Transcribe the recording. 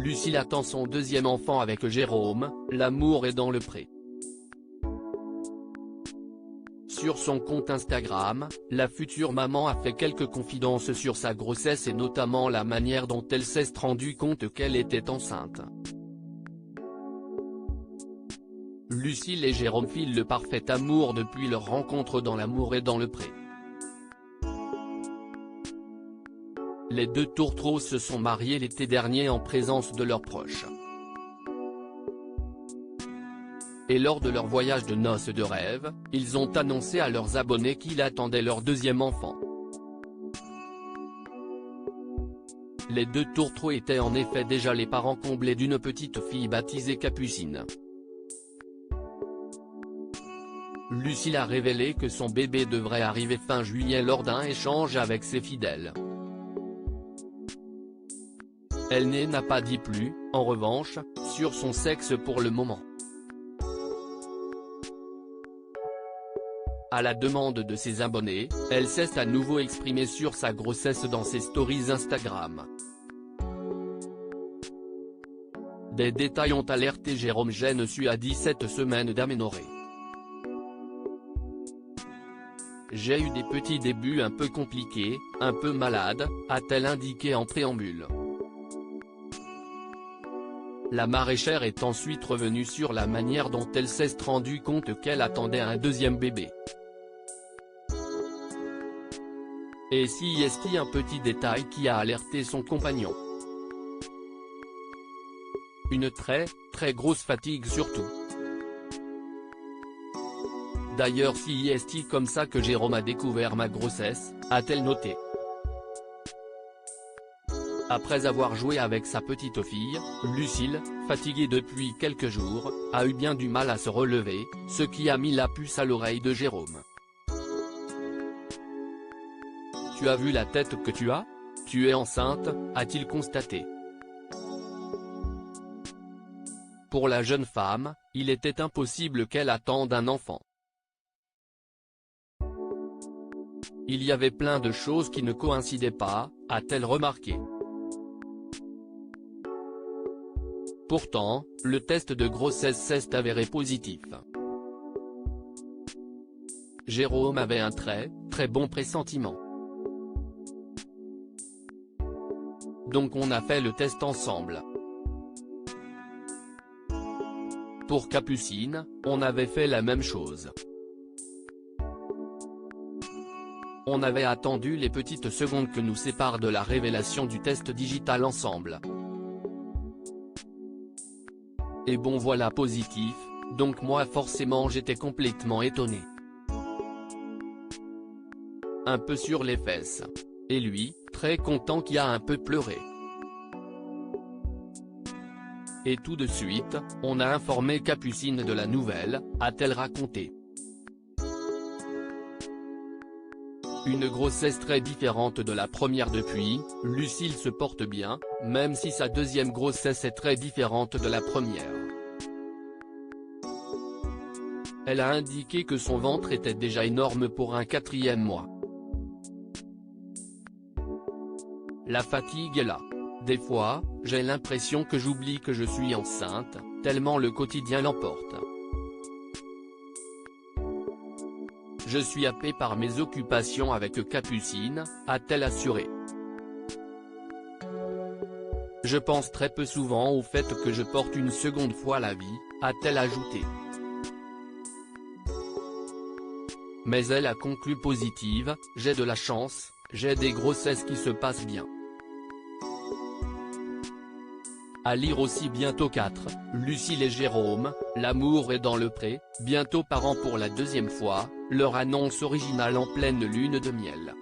Lucille attend son deuxième enfant avec Jérôme, l'amour est dans le pré. Sur son compte Instagram, la future maman a fait quelques confidences sur sa grossesse et notamment la manière dont elle s'est rendue compte qu'elle était enceinte. Lucille et Jérôme filent le parfait amour depuis leur rencontre dans l'amour et dans le pré. Les deux tourtereaux se sont mariés l'été dernier en présence de leurs proches. Et lors de leur voyage de noces de rêve, ils ont annoncé à leurs abonnés qu'ils attendaient leur deuxième enfant. Les deux tourtereaux étaient en effet déjà les parents comblés d'une petite fille baptisée Capucine. Lucille a révélé que son bébé devrait arriver fin juillet lors d'un échange avec ses fidèles. Elle n'a pas dit plus, en revanche, sur son sexe pour le moment. À la demande de ses abonnés, elle s'est à nouveau exprimée sur sa grossesse dans ses stories Instagram. Des détails ont alerté Jérôme Génessu à 17 semaines d'aménorrhée. J'ai eu des petits débuts un peu compliqués, un peu malade, a-t-elle indiqué en préambule. La maraîchère est ensuite revenue sur la manière dont elle s'est rendue compte qu'elle attendait un deuxième bébé. Et si est-il un petit détail qui a alerté son compagnon. Une très grosse fatigue surtout. D'ailleurs si est comme ça que Jérôme a découvert ma grossesse, a-t-elle noté. Après avoir joué avec sa petite fille, Lucille, fatiguée depuis quelques jours, a eu bien du mal à se relever, ce qui a mis la puce à l'oreille de Jérôme. Tu as vu la tête que tu as? Tu es enceinte, a-t-il constaté. Pour la jeune femme, il était impossible qu'elle attende un enfant. Il y avait plein de choses qui ne coïncidaient pas, a-t-elle remarqué. Pourtant, le test de grossesse s'est avéré positif. Jérôme avait un très bon pressentiment. Donc on a fait le test ensemble. Pour Capucine, on avait fait la même chose. On avait attendu les petites secondes que nous séparent de la révélation du test digital ensemble. Et bon voilà positif, donc moi forcément j'étais complètement étonné. Un peu sur les fesses. Et lui, très content qui a un peu pleuré. Et tout de suite, on a informé Capucine de la nouvelle, a-t-elle raconté. Une grossesse très différente de la première depuis, Lucille se porte bien, même si sa deuxième grossesse est très différente de la première. Elle a indiqué que son ventre était déjà énorme pour un 4e mois. La fatigue est là. Des fois, j'ai l'impression que j'oublie que je suis enceinte, tellement le quotidien l'emporte. Je suis happée par mes occupations avec Capucine, a-t-elle assuré. Je pense très peu souvent au fait que je porte une seconde fois la vie, a-t-elle ajouté. Mais elle a conclu positive, j'ai de la chance, j'ai des grossesses qui se passent bien. À lire aussi bientôt 4, Lucille et Jérôme, l'amour est dans le pré, bientôt parents pour la deuxième fois, leur annonce originale en pleine lune de miel.